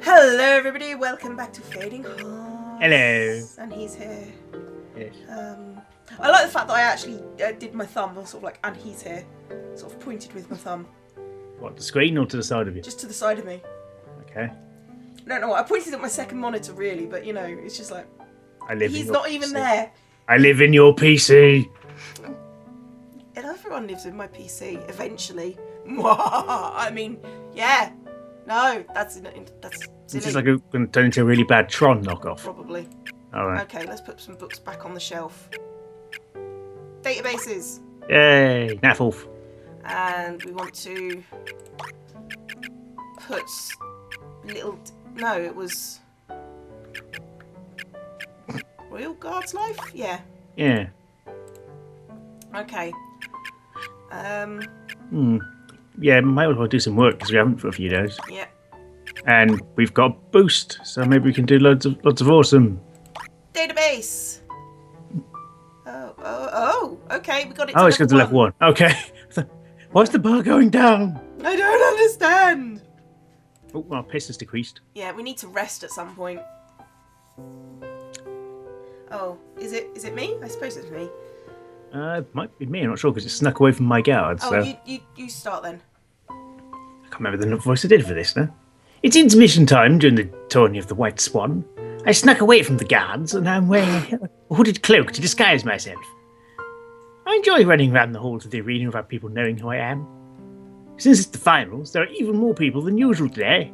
Hello everybody, welcome back to Fading Hearts. Hello. And he's here. Yes. I like the fact that I actually did my thumb, sort of like, and he's here. Sort of pointed with my thumb. What, the screen or to the side of you? Just to the side of me. Okay. I don't know what, I pointed at my second monitor really, but you know, it's just like, he's in not your even PC. there. I live in your PC. And everyone lives in my PC, eventually. I mean, yeah. No, that's silly. This is like going to turn into a really bad Tron knockoff. Probably. Alright. Okay, let's put some books back on the shelf. Databases. Yay, Naffle. And we want to put little... No, it was... Royal Guard's Life? Yeah. Yeah. Okay. Yeah, might as well do some work because we haven't for a few days. Yeah. And we've got a boost, so maybe we can do lots of awesome. Database. Oh, okay, we got it to Oh, it's got to level 1. Okay. Why's the bar going down? I don't understand. Oh, our piss has decreased. Yeah, we need to rest at some point. Oh, is it me? I suppose it's me. It might be me, I'm not sure, because it snuck away from my guards. Oh, So. you start then. I can't remember the voice I did for this now. It's intermission time during the tourney of the White Swan. I snuck away from the guards, and I'm wearing a hooded cloak to disguise myself. I enjoy running around the halls of the arena without people knowing who I am. Since it's the finals, there are even more people than usual today.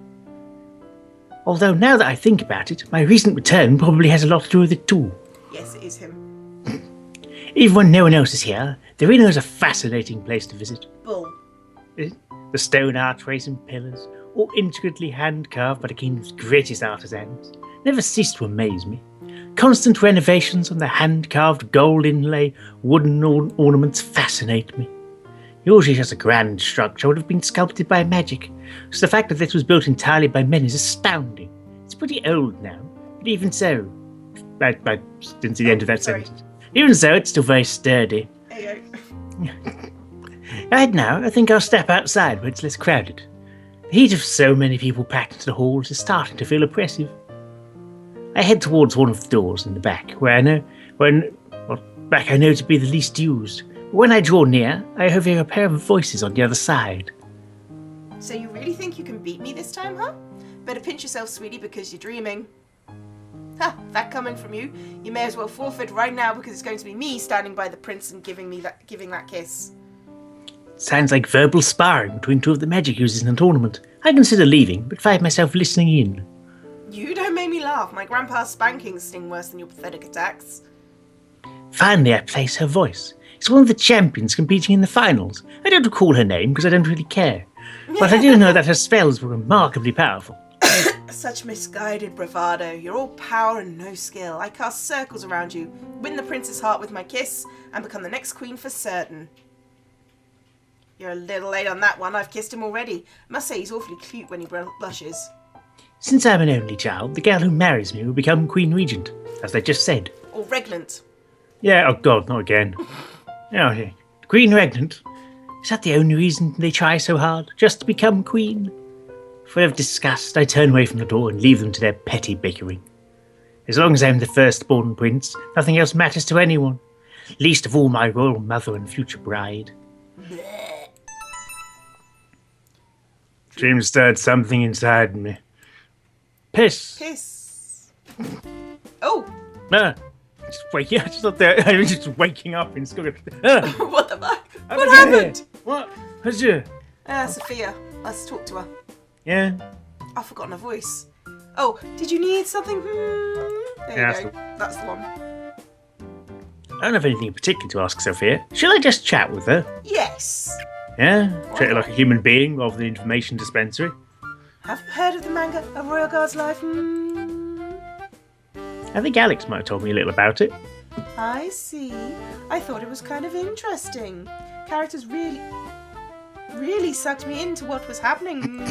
Although now that I think about it, my recent return probably has a lot to do with it too. Yes, it is him. Even when no one else is here, the arena is a fascinating place to visit. Bull. The stone archways and pillars, all intricately hand-carved by the kingdom's greatest artisans, never cease to amaze me. Constant renovations on the hand-carved gold inlay wooden ornaments fascinate me. Usually just a grand structure would have been sculpted by magic, so the fact that this was built entirely by men is astounding. It's pretty old now, but even so... I didn't see the end of that sentence. Even so, it's still very sturdy. There you go. Right now, I think I'll step outside where it's less crowded. The heat of so many people packed into the halls is starting to feel oppressive. I head towards one of the doors in the back, where I know to be the least used. But when I draw near, I overhear a pair of voices on the other side. So you really think you can beat me this time, huh? Better pinch yourself, sweetie, because you're dreaming. Ha! That coming from you, you may as well forfeit right now because it's going to be me standing by the prince and giving that kiss. Sounds like verbal sparring between two of the magic users in a tournament. I consider leaving, but find myself listening in. You don't make me laugh. My grandpa's spankings sting worse than your pathetic attacks. Finally, I place her voice. It's one of the champions competing in the finals. I don't recall her name because I don't really care. But I do know that her spells were remarkably powerful. Such misguided bravado. You're all power and no skill. I cast circles around you, win the prince's heart with my kiss, and become the next queen for certain. You're a little late on that one. I've kissed him already. Must say he's awfully cute when he blushes. Since I'm an only child, the girl who marries me will become Queen Regent, as they just said. Or regnant. Yeah, oh god, not again. Yeah, Queen Regnant. Is that the only reason they try so hard? Just to become queen? Full of disgust, I turn away from the door and leave them to their petty bickering. As long as I'm the firstborn prince, nothing else matters to anyone. Least of all my royal mother and future bride. Dream stirred something inside me. Piss. Piss. Oh! Ah, just waking. I just thought that I was just waking up and still. What the fuck? What happened? What? Who's you? Sophia. Let's talk to her. Yeah. I've forgotten her voice. Oh, did you need something? There you go. That's the one. I don't have anything in particular to ask Sophia. Shall I just chat with her? Yes. Yeah? Treat her like a human being rather than an information dispensary. Have you heard of the manga A Royal Guard's Life? I think Alex might have told me a little about it. I see. I thought it was kind of interesting. Characters really sucked me into what was happening.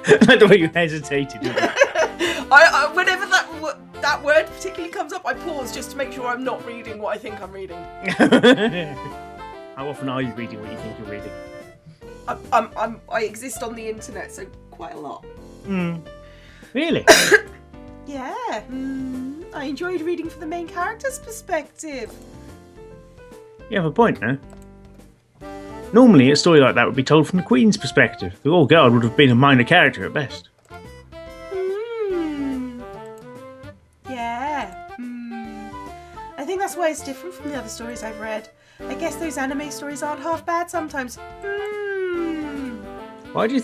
I like the way you hesitated. I whenever that word particularly comes up, I pause just to make sure I'm not reading what I think I'm reading. How often are you reading what you think you're reading? I exist on the internet, so quite a lot. Really? Yeah. I enjoyed reading from the main character's perspective. You have a point there. Normally, a story like that would be told from the Queen's perspective. The Royal Guard would have been a minor character at best. Yeah. I think that's why it's different from the other stories I've read. I guess those anime stories aren't half bad sometimes. What did you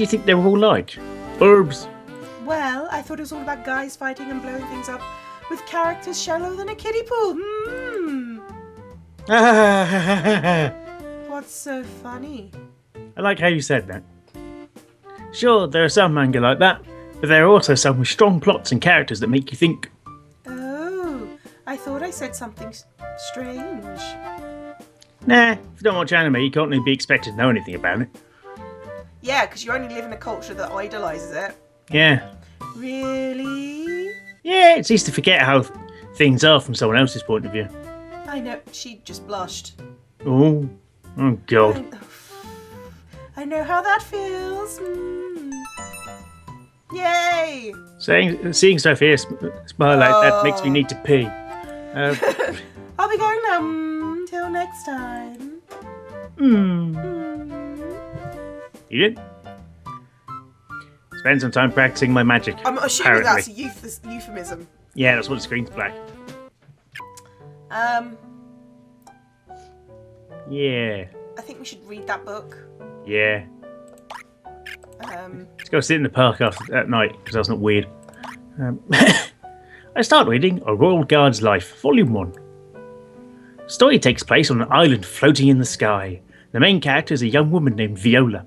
think they were all like? Burbs. Well, I thought it was all about guys fighting and blowing things up with characters shallower than a kiddie pool. What's so funny? I like how you said that. Sure, there are some manga like that, but there are also some with strong plots and characters that make you think. Oh, I thought I said something strange. Nah, if you don't watch anime, you can't really be expected to know anything about it. Yeah, because you only live in a culture that idolises it. Yeah. Really? Yeah, it's easy to forget how things are from someone else's point of view. I know, she just blushed. Oh God. I know how that feels. Yay! Seeing Sophia smile like that makes me need to pee. I'll be going now. Till next time. You did? Spend some time practicing my magic. I'm assuming apparently. that's a euphemism. Yeah, that's what the screen's black. Yeah. I think we should read that book. Yeah. Let's go sit in the park at night, because that's not weird. I start reading A Royal Guard's Life, Volume 1. The story takes place on an island floating in the sky. The main character is a young woman named Viola.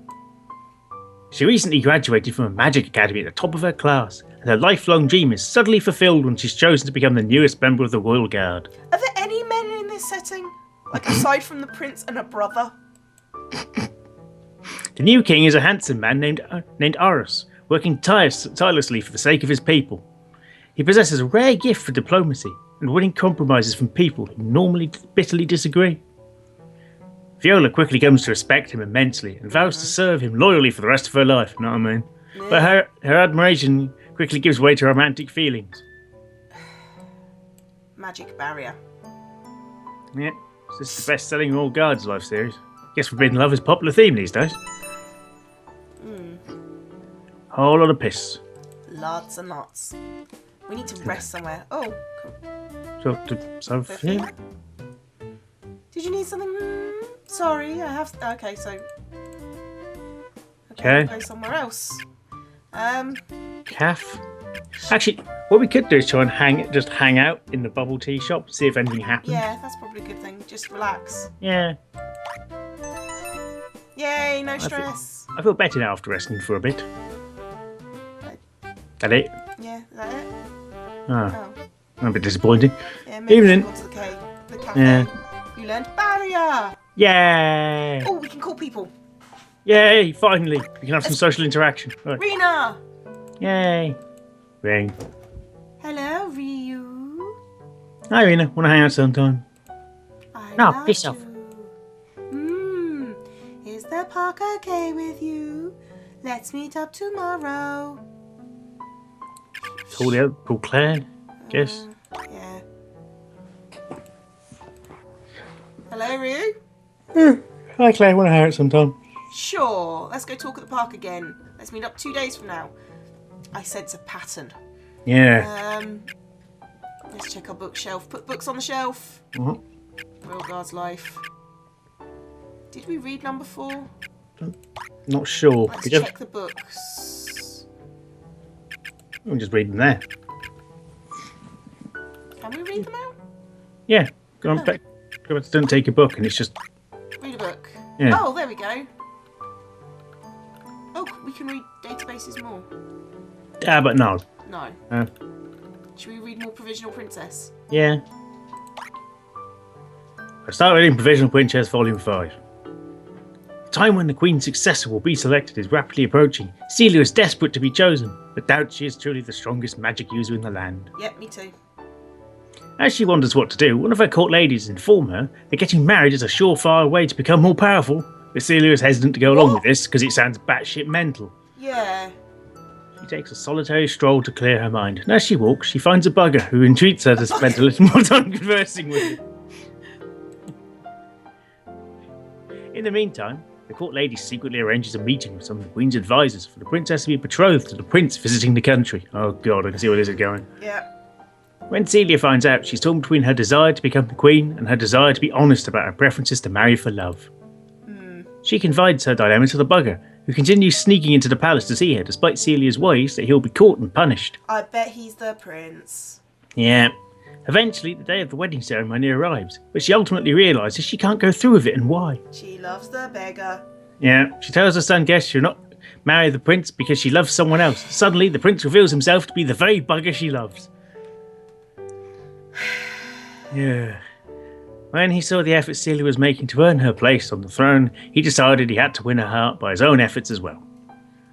She recently graduated from a magic academy at the top of her class, and her lifelong dream is suddenly fulfilled when she's chosen to become the newest member of the Royal Guard. Are there any men in this setting? Like, aside from the prince and a brother? The new king is a handsome man named Aris, working tirelessly for the sake of his people. He possesses a rare gift for diplomacy and winning compromises from people who normally bitterly disagree. Viola quickly comes to respect him immensely and vows to serve him loyally for the rest of her life, you know what I mean? Yeah. But her admiration quickly gives way to romantic feelings. Magic barrier. Yeah, this is the best-selling Royal Guards Life series. Guess forbidden love is a popular theme these days. Whole lot of piss. Lots and lots. We need to rest somewhere. Oh, cool. Sophia? Did you need something? Sorry, I have. Okay, so. Okay. Go somewhere else. Calf. Actually, what we could do is try and hang out in the bubble tea shop, see if anything happens. Yeah, that's probably a good thing. Just relax. Yeah. Yay, no stress. I feel better now after resting for a bit. That it? Yeah, is that it? Oh. I'm a bit disappointing. Yeah, maybe Evening. Go to the cafe. Yeah. You learned barrier. Yay! Oh, we can call people. Yay! Finally, we can have some social interaction. Right. Rena. Yay! Ring. Hello, Ryu. Hi, Rena. Want to hang out sometime? No, piss off. Is the park okay with you? Let's meet up tomorrow. Call Claire, guess. Yeah. Hello, Ryu? Hi, Claire. Want to hang out sometime? Sure. Let's go talk at the park again. Let's meet up 2 days from now. I sense a pattern. Yeah. Let's check our bookshelf. Put books on the shelf. What? Royal Guard's Life. Did we read number 4? Not sure. Let's check the books. I'm just reading there. Can we read them out? Yeah. Go on back. Don't take a book and it's just... Read a book. Yeah. Oh, there we go. Oh, we can read databases more. But no. No. Should we read more Provisional Princess? Yeah. I start reading Provisional Princess Volume 5. The time when the Queen's successor will be selected is rapidly approaching. Celia is desperate to be chosen, but doubts she is truly the strongest magic user in the land. Yep, me too. As she wonders what to do, one of her court ladies inform her that getting married is a surefire way to become more powerful. But Celia is hesitant to go along with this because it sounds batshit mental. Yeah. She takes a solitary stroll to clear her mind, and as she walks, she finds a bugger who entreats her to spend a little more time conversing with him. In the meantime, the court lady secretly arranges a meeting with some of the Queen's advisors for the princess to be betrothed to the prince visiting the country. Oh god, I can see where this is going. Yeah. When Celia finds out, she's torn between her desire to become the Queen and her desire to be honest about her preferences to marry for love. She confides her dilemma to the bugger, who continues sneaking into the palace to see her, despite Celia's worries that he'll be caught and punished. I bet he's the prince. Yeah. Eventually, the day of the wedding ceremony arrives, but she ultimately realises she can't go through with it, and why. She loves the beggar. Yeah, she tells her son Guest she'll not marry the prince because she loves someone else. Suddenly, the prince reveals himself to be the very bugger she loves. Yeah. When he saw the efforts Celia was making to earn her place on the throne, he decided he had to win her heart by his own efforts as well.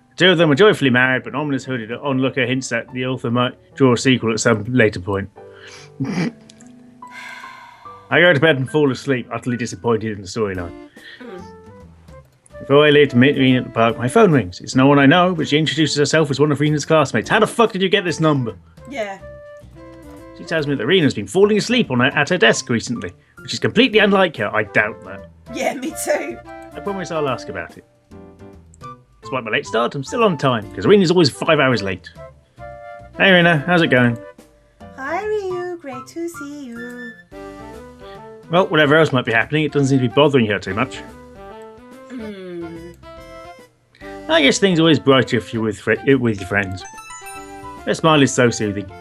The two of them are joyfully married, but an ominous hooded onlooker hints that the author might draw a sequel at some later point. I go to bed and fall asleep, utterly disappointed in the storyline. Before I leave to meet Rena at the park, my phone rings. It's no one I know, but she introduces herself as one of Rena's classmates. How the fuck did you get this number? Yeah. She tells me that Rena's been falling asleep at her desk recently, which is completely unlike her. I doubt that. Yeah, me too. I promise I'll ask about it. Despite my late start, I'm still on time, because Rena's always 5 hours late. Hey Rena, how's it going? Hi Ryu, great to see you. Well, whatever else might be happening, it doesn't seem to be bothering her too much. I guess things are always brighter if you're with your friends. Their smile is so soothing.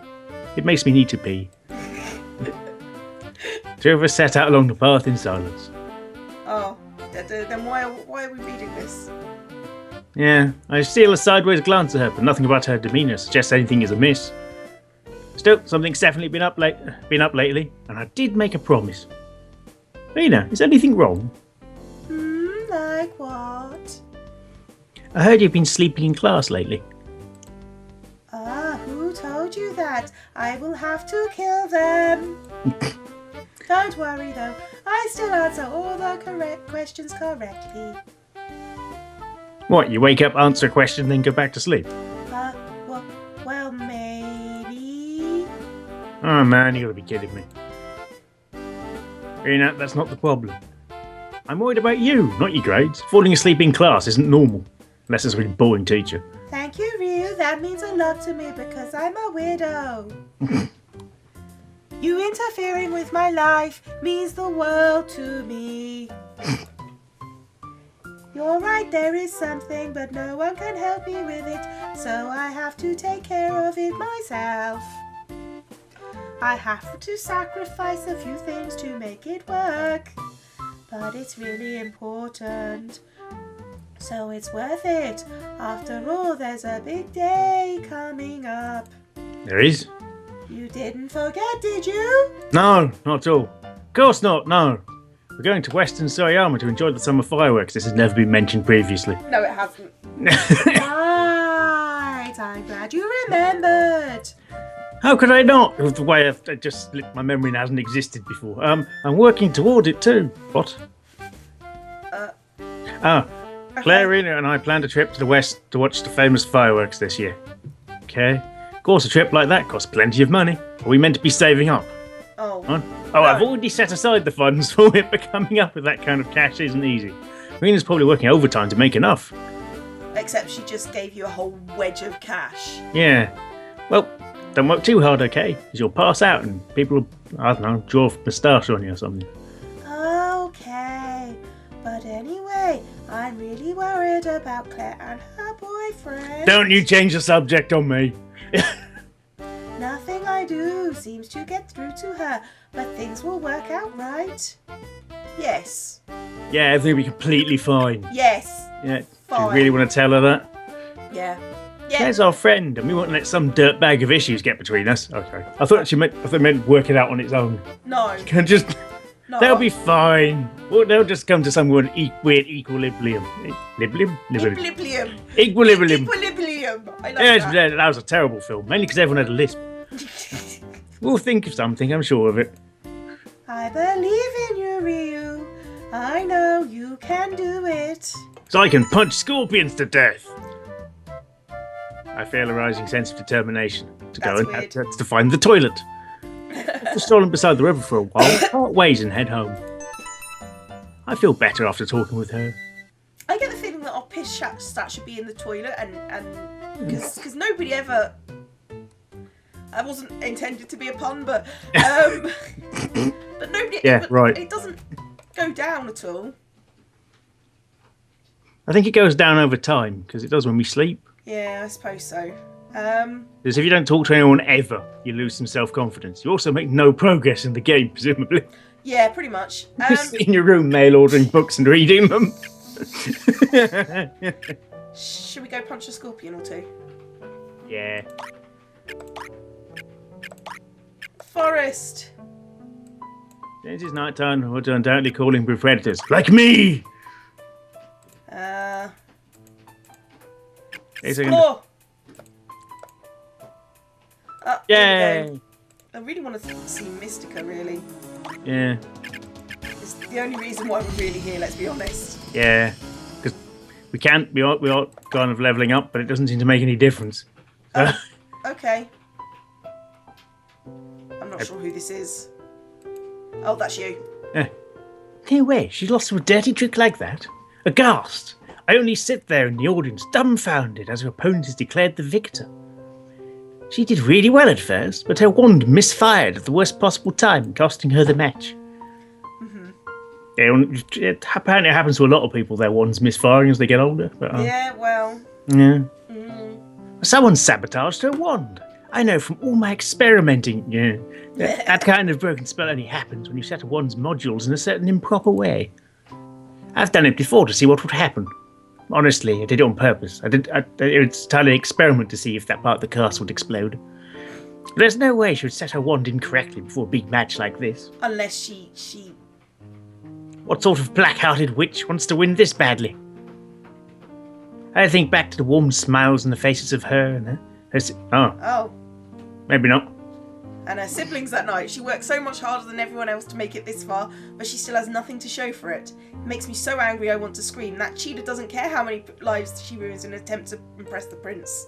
It makes me need to pee. Two of us set out along the path in silence. Oh, then why are we reading this? Yeah, I steal a sideways glance at her, but nothing about her demeanour suggests anything is amiss. Still, something's definitely been up lately, and I did make a promise. Rena, is anything wrong? Like what? I heard you've been sleeping in class lately. Who told you that? I will have to kill them. Don't worry though, I still answer all the correct questions correctly. What, you wake up, answer a question, then go back to sleep? Well, maybe. Oh man, you gotta be kidding me. Rena, that's not the problem. I'm worried about you, not your grades. Falling asleep in class isn't normal, unless it's a really boring teacher. Thank you, Ryu. That means a lot to me because I'm a widow. You interfering with my life means the world to me. You're right, there is something, but no one can help me with it, so I have to take care of it myself. I have to sacrifice a few things to make it work, but it's really important, so it's worth it. After all, there's a big day coming up. There is? You didn't forget, did you? No, not at all. Of course not, no. We're going to Western Sarayama to enjoy the summer fireworks. This has never been mentioned previously. No, it hasn't. Right, I'm glad you remembered. How could I not? The way I've just slipped my memory and hasn't existed before. I'm working toward it too. What? Claire, Rena and I planned a trip to the west to watch the famous fireworks this year. Okay. Of course, a trip like that costs plenty of money. Are we meant to be saving up? Oh. Huh? Oh, I've already set aside the funds for it, but coming up with that kind of cash isn't easy. Rena's probably working overtime to make enough. Except she just gave you a whole wedge of cash. Yeah. Well, don't work too hard, okay? Because you'll pass out and people will, I don't know, draw a moustache on you or something. Okay. But anyway, I'm really worried about Claire and her boyfriend. Don't you change the subject on me. Nothing I do seems to get through to her, but things will work out, right? Yes. Yeah, everything will be completely fine. Yes. Yeah. Fine. Do you really want to tell her that? Yeah. Yeah. Claire's our friend, and we won't let some dirtbag of issues get between us. Okay. I thought it meant work it out on its own. No. Can just. No. They'll be fine. Well, they'll just come to some weird equilibrium. Equilibrium? Equiliblium. Equilibrium. Equiliblium. I love Yeah, that was a terrible film, mainly because everyone had a lisp. We'll think of something, I'm sure of it. I believe in you, Ryu. I know you can do it. So I can punch scorpions to death. I feel a rising sense of determination to go That's and weird. to find the toilet. After strolling beside the river for a while, part ways and head home. I feel better after talking with her. I get the feeling that our piss stat should be in the toilet, and because nobody ever. That wasn't intended to be a pun, but nobody. Yeah, right. It doesn't go down at all. I think it goes down over time, because it does when we sleep. Yeah, I suppose so. Because if you don't talk to anyone ever, you lose some self-confidence. You also make no progress in the game, presumably. Yeah, pretty much. You sit in your room, mail-ordering books and reading them. Should we go punch a scorpion or two? Yeah. Forest. Since it's night time, we're undoubtedly calling for predators. Like me! Explore! There we Yay! go. I really want to see Mystica, really. Yeah. It's the only reason why we're really here, let's be honest. Yeah. Because we are kind of levelling up, but it doesn't seem to make any difference. Okay. I'm not sure who this is. Oh, that's you. No way, she lost to a dirty trick like that? Aghast, I only sit there in the audience, dumbfounded, as her opponent is declared the victor. She did really well at first, but her wand misfired at the worst possible time, costing her the match. It apparently happens to a lot of people, their wands misfiring as they get older. But, Yeah, well. Yeah. Someone sabotaged her wand. I know from all my experimenting, that kind of broken spell only happens when you set a wand's modules in a certain improper way. I've done it before to see what would happen. Honestly, I did it on purpose. It was entirely an experiment to see if that part of the castle would explode. There's no way she would set her wand incorrectly before a big match like this. Unless she... What sort of black-hearted witch wants to win this badly? I think back to the warm smiles on the faces of her and her Oh. Maybe not. And her siblings that night. She worked so much harder than everyone else to make it this far, but she still has nothing to show for it. It makes me so angry I want to scream. That cheetah doesn't care how many lives she ruins in an attempt to impress the prince.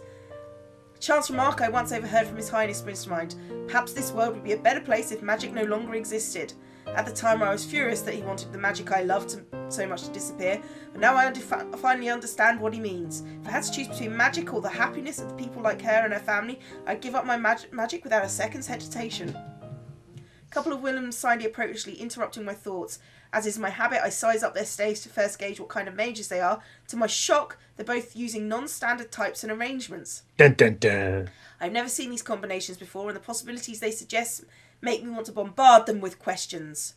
A chance remark I once overheard from His Highness springs to mind. Perhaps this world would be a better place if magic no longer existed. At the time I was furious that he wanted the magic I loved so much to disappear, but now I finally understand what he means. If I had to choose between magic or the happiness of the people like her and her family, I'd give up my magic without a second's hesitation. A couple of Williams silently approachingly interrupting my thoughts. As is my habit, I size up their staves to first gauge what kind of mages they are. To my shock, they're both using non-standard types and arrangements. Dun dun dun. I've never seen these combinations before, and the possibilities they suggest make me want to bombard them with questions.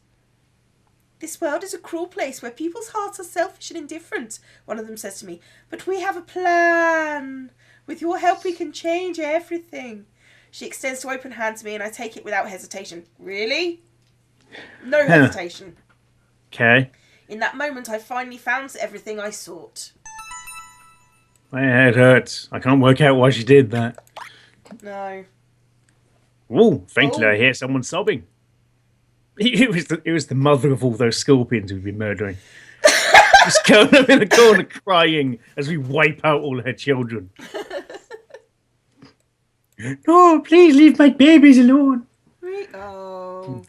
This world is a cruel place where people's hearts are selfish and indifferent, one of them says to me. But we have a plan. With your help we can change everything. She extends an open hand to me and I take it without hesitation. Really? No hesitation. Okay. In that moment I finally found everything I sought. My head hurts. I can't work out why she did that. No. Ooh, faintly I hear someone sobbing. It was the mother of all those scorpions we've been murdering. Just curled up in a corner crying as we wipe out all her children. No, please leave my babies alone. Oh.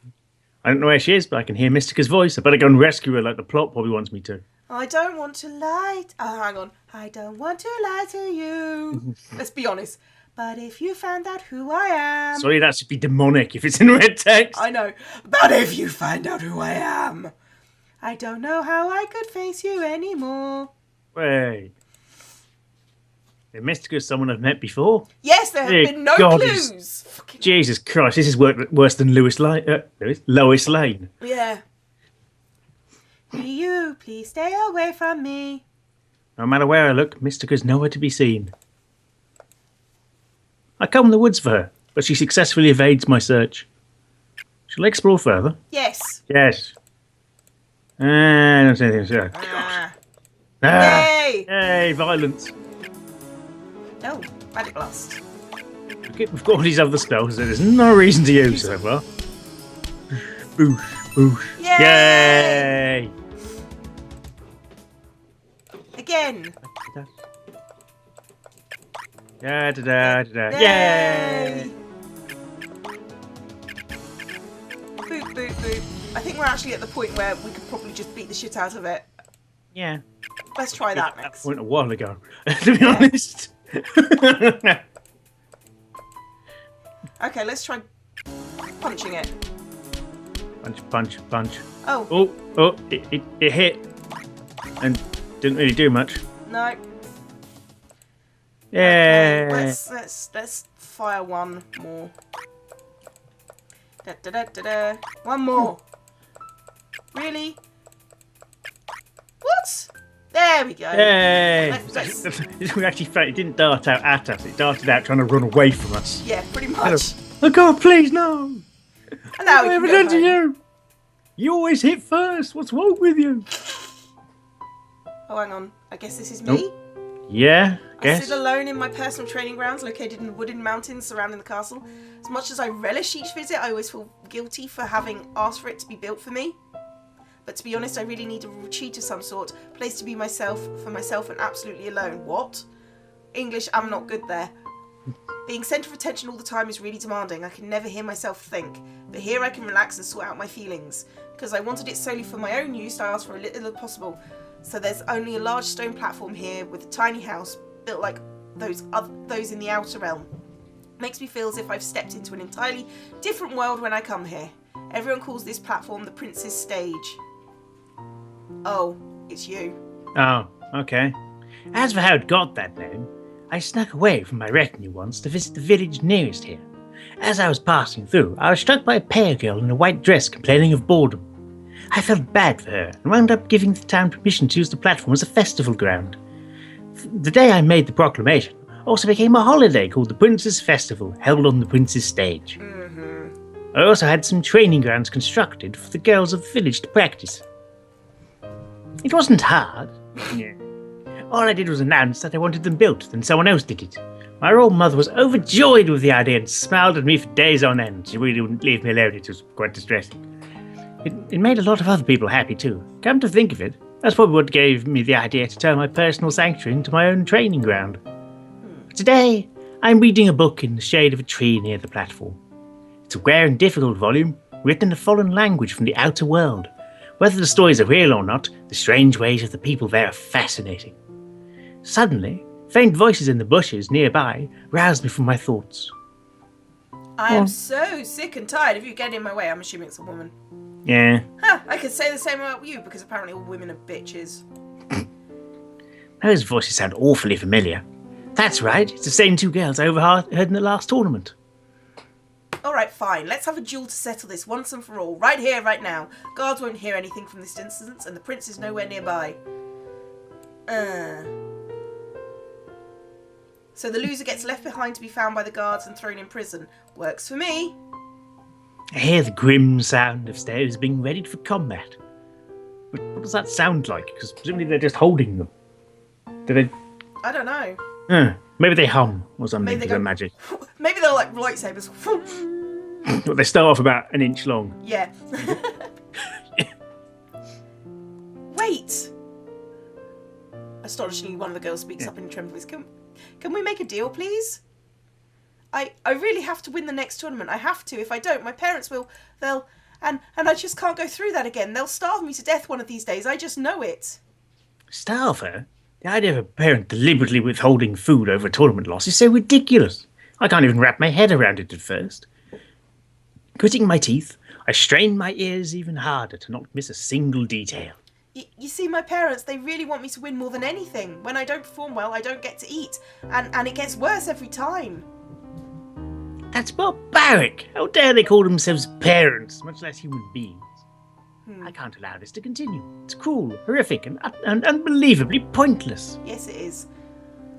I don't know where she is, but I can hear Mystica's voice. I better go and rescue her like the plot probably wants me to. I don't want to lie. Hang on. I don't want to lie to you. Let's be honest. But if you found out who I am... Sorry, that should be demonic if it's in red text. I know. But if you find out who I am, I don't know how I could face you anymore. Wait. The Mystica's someone I've met before? Yes, there have been no clues. Jesus Christ, this is worse than Lois Lane. Yeah. Will you please stay away from me? No matter where I look, Mystica's nowhere to be seen. I comb the woods for her, but she successfully evades my search. Shall I explore further? Yes. Yes. I don't see anything. Yay! Yay, violence. Oh, magic blast. We've got all these other spells that there's no reason to use so far. Boosh, boosh. Yay! Yay! Again. Da, da, da, da, da. Yay! Yay! Boop, boop, boop. I think we're actually at the point where we could probably just beat the shit out of it. Yeah. Let's try that That next. point a while ago, to be honest. Okay, let's try punching it. Punch, punch, punch. Oh. Oh, it hit. And didn't really do much. No. Yeah. Okay, let's fire one more. Da, da, da, da, da. One more. Really? What? There we go. Yay! Let's- We actually found it didn't dart out at us. It darted out trying to run away from us. Yeah, pretty much. Oh God, please no! And now we What have can I go done to home. you? You always hit first. What's wrong with you? Oh, hang on. I guess this is me. Yeah, I guess. sit alone in my personal training grounds located in the wooded mountains surrounding the castle. As much as I relish each visit, I always feel guilty for having asked for it to be built for me. But to be honest, I really need a retreat of some sort, a place to be for myself and absolutely alone. What? English, I'm not good there. Being centre of attention all the time is really demanding. I can never hear myself think. But here I can relax and sort out my feelings. Because I wanted it solely for my own use, I asked for a little as possible. So there's only a large stone platform here with a tiny house built like those in the Outer Realm. Makes me feel as if I've stepped into an entirely different world when I come here. Everyone calls this platform the Prince's Stage. Oh, it's you. Oh, okay. As for how it got that name, I snuck away from my retinue once to visit the village nearest here. As I was passing through, I was struck by a pale girl in a white dress complaining of boredom. I felt bad for her and wound up giving the town permission to use the platform as a festival ground. The day I made the proclamation also became a holiday called the Prince's Festival, held on the Prince's Stage. I also had some training grounds constructed for the girls of the village to practice. It wasn't hard. All I did was announce that I wanted them built, then someone else did it. My royal mother was overjoyed with the idea and smiled at me for days on end. She really wouldn't leave me alone. It was quite distressing. It made a lot of other people happy too. Come to think of it, that's probably what gave me the idea to turn my personal sanctuary into my own training ground. Today, I'm reading a book in the shade of a tree near the platform. It's a rare and difficult volume, written in a foreign language from the outer world. Whether the stories are real or not, the strange ways of the people there are fascinating. Suddenly, faint voices in the bushes nearby roused me from my thoughts. I am so sick and tired of you getting in my way. I'm assuming it's a woman. Yeah. Huh, I could say the same about you, because apparently all women are bitches. Those voices sound awfully familiar. That's right, it's the same two girls I overheard in the last tournament. Alright, fine. Let's have a duel to settle this once and for all. Right here, right now. Guards won't hear anything from this distance, and the prince is nowhere nearby. So the loser gets left behind to be found by the guards and thrown in prison. Works for me. I hear the grim sound of stairs being readied for combat. But what does that sound like? Because presumably they're just holding them. Do they... I don't know. Maybe they hum or something Maybe they because they're go- magic. Maybe they're like lightsabers. But they start off about an inch long. Yeah. Wait. Astonishingly, one of the girls speaks up in a trembling voice. Can we make a deal, please? I really have to win the next tournament. I have to. If I don't, my parents will. And I just can't go through that again. They'll starve me to death one of these days. I just know it. Starve her? The idea of a parent deliberately withholding food over a tournament loss is so ridiculous. I can't even wrap my head around it at first. Gritting my teeth, I strained my ears even harder to not miss a single detail. You see, my parents, they really want me to win more than anything. When I don't perform well, I don't get to eat. And it gets worse every time. That's barbaric! How dare they call themselves parents, much less human beings? I can't allow this to continue. It's cruel, horrific, and unbelievably pointless. Yes, it is.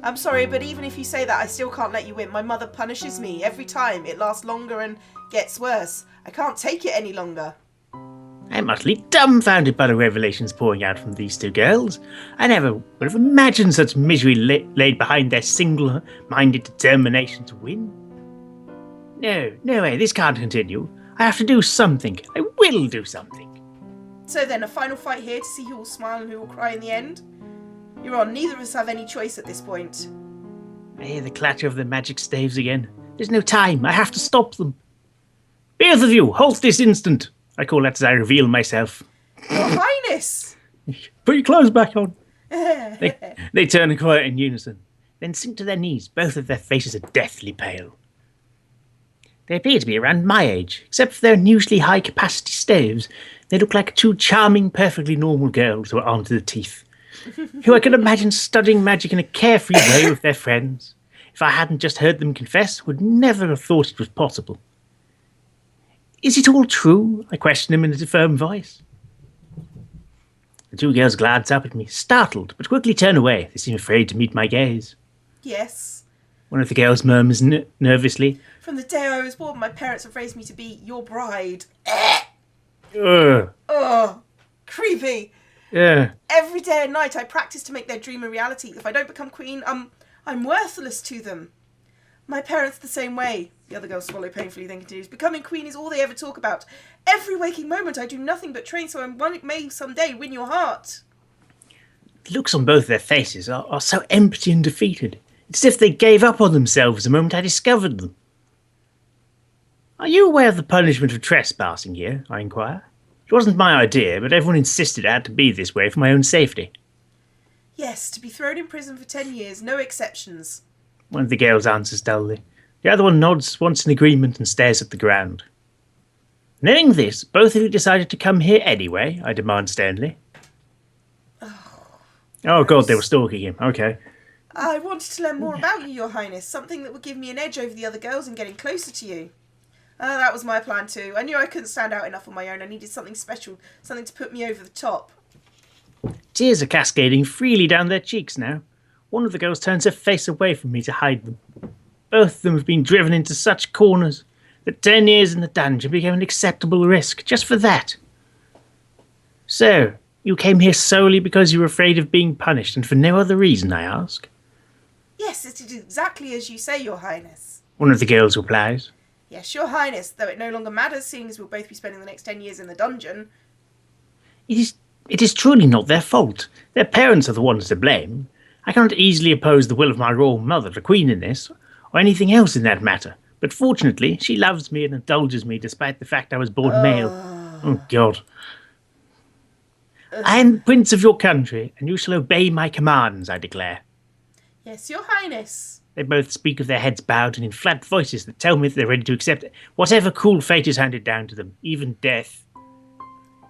I'm sorry, but even if you say that, I still can't let you win. My mother punishes me every time. It lasts longer and gets worse. I can't take it any longer. I'm utterly dumbfounded by the revelations pouring out from these two girls. I never would have imagined such misery laid behind their single-minded determination to win. No way, this can't continue. I have to do something. I will do something. So then, a final fight here to see who will smile and who will cry in the end? You're on. Neither of us have any choice at this point. I hear the clatter of the magic staves again. There's no time. I have to stop them. Both of you, halt this instant. I call that as I reveal myself. Your Highness! Put your clothes back on. They turn and quiet in unison, then sink to their knees, both of their faces are deathly pale. They appear to be around my age, except for their unusually high-capacity staves. They look like two charming, perfectly normal girls who are armed to the teeth, who I could imagine studying magic in a carefree way with their friends. If I hadn't just heard them confess, would never have thought it was possible. Is it all true? I question him in a firm voice. The two girls glance up at me, startled, but quickly turn away. They seem afraid to meet my gaze. Yes. One of the girls murmurs nervously. From the day I was born, my parents have raised me to be your bride. Ugh. Oh, creepy. Yeah. Every day and night I practice to make their dream a reality. If I don't become queen, I'm worthless to them. My parents the same way. The other girl swallow painfully, then continues. Becoming queen is all they ever talk about. Every waking moment I do nothing but train so I may someday win your heart. The looks on both their faces are so empty and defeated. It's as if they gave up on themselves the moment I discovered them. Are you aware of the punishment of trespassing here? I inquire. It wasn't my idea, but everyone insisted it had to be this way for my own safety. Yes, to be thrown in prison for 10 years, no exceptions. One of the girls answers dully. The other one nods once in agreement and stares at the ground. Knowing this, both of you decided to come here anyway, I demand sternly. Oh God, they were stalking him. Okay. I wanted to learn more about you, Your Highness. Something that would give me an edge over the other girls in getting closer to you. That was my plan too. I knew I couldn't stand out enough on my own. I needed something special, something to put me over the top. Tears are cascading freely down their cheeks now. One of the girls turns her face away from me to hide them. Both of them have been driven into such corners that 10 years in the dungeon became an acceptable risk, just for that. So, you came here solely because you were afraid of being punished, and for no other reason, I ask? Yes, it is exactly as you say, Your Highness. One of the girls replies. Yes, Your Highness, though it no longer matters, seeing as we'll both be spending the next 10 years in the dungeon. It is truly not their fault. Their parents are the ones to blame. I cannot easily oppose the will of my royal mother, the Queen, in this, or anything else in that matter. But fortunately, she loves me and indulges me despite the fact I was born male. Oh, God. I am Prince of your country, and you shall obey my commands, I declare. Yes, Your Highness. They both speak with their heads bowed and in flat voices that tell me that they're ready to accept whatever cruel fate is handed down to them, even death.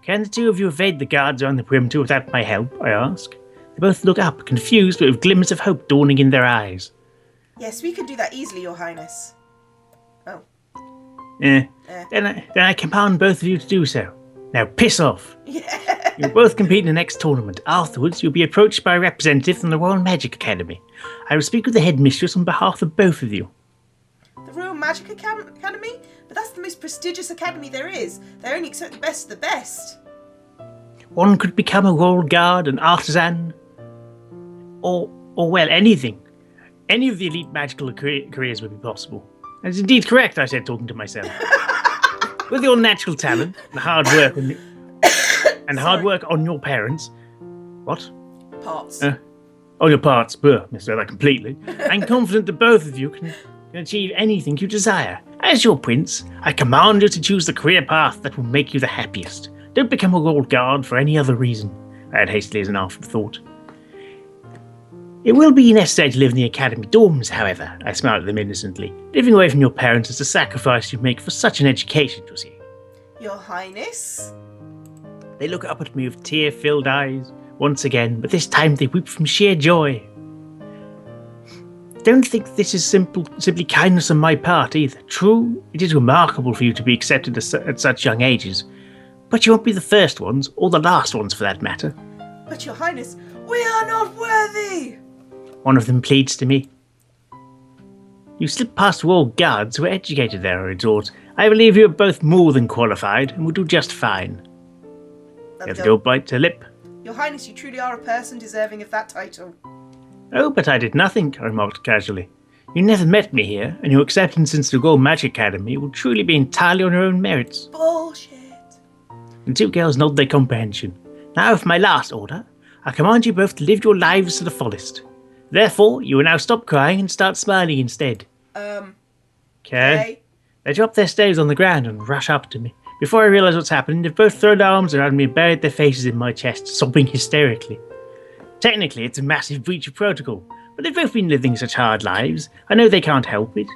Can the two of you evade the guards around the perimeter without my help, I ask? They both look up, confused but with glimmers of hope dawning in their eyes. Yes, we can do that easily, Your Highness. Oh. Then I command both of you to do so. Now piss off. Yeah. You'll both compete in the next tournament. Afterwards, you'll be approached by a representative from the Royal Magic Academy. I will speak with the headmistress on behalf of both of you. The Royal Magic Academy? But that's the most prestigious academy there is. They only accept the best of the best. One could become a royal guard, an artisan, or well, anything. Any of the elite magical careers would be possible. That's indeed correct, I said, talking to myself. With your natural talent and hard work on your parents. What? Parts. On your parts, missed that completely. I'm confident that both of you can achieve anything you desire. As your prince, I command you to choose the career path that will make you the happiest. Don't become a royal guard for any other reason, I add hastily as an afterthought. It will be necessary to live in the academy dorms, however, I smiled at them innocently. Living away from your parents is a sacrifice you make for such an education, you see. Your Highness? They look up at me with tear-filled eyes once again, but this time they weep from sheer joy. Don't think this is simply kindness on my part either. True, it is remarkable for you to be accepted at such young ages, but you won't be the first ones, or the last ones for that matter. But Your Highness, we are not worthy! One of them pleads to me. You slip past royal guards who are educated there, I retort. I believe you are both more than qualified and will do just fine. The other girl bites her lip. Your Highness, you truly are a person deserving of that title. Oh, but I did nothing, I remarked casually. You never met me here, and your acceptance into the Royal Magic Academy will truly be entirely on your own merits. Bullshit. The two girls nod their comprehension. Now for my last order. I command you both to live your lives to the fullest. Therefore, you will now stop crying and start smiling instead. Okay? Okay. They drop their staves on the ground and rush up to me. Before I realise what's happening, they've both thrown their arms around me and buried their faces in my chest, sobbing hysterically. Technically, it's a massive breach of protocol, but they've both been living such hard lives. I know they can't help it,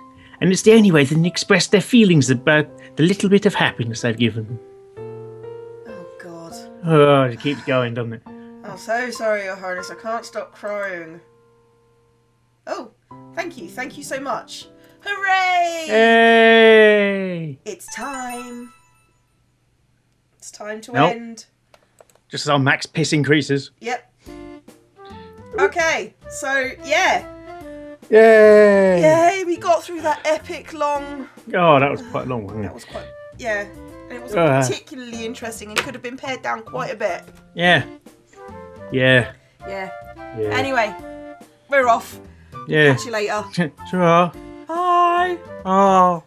and it's the only way they can express their feelings about the little bit of happiness I've given them. Oh, God. Oh, it keeps going, doesn't it? I'm so sorry, Your Highness. I can't stop crying. Oh, thank you. Thank you so much. Hooray! Hey! It's time. It's time to Nope. end. Just as our max piss increases. Yep. Okay, so, yeah. Yay! Yay, we got through that epic long... Oh, that was quite long, wasn't That it? was quite... Yeah. And it was particularly interesting and could have been pared down quite a bit. Yeah. Yeah. Yeah. Yeah. Anyway, we're off. Yeah. Catch you later. Sure. Bye. Oh.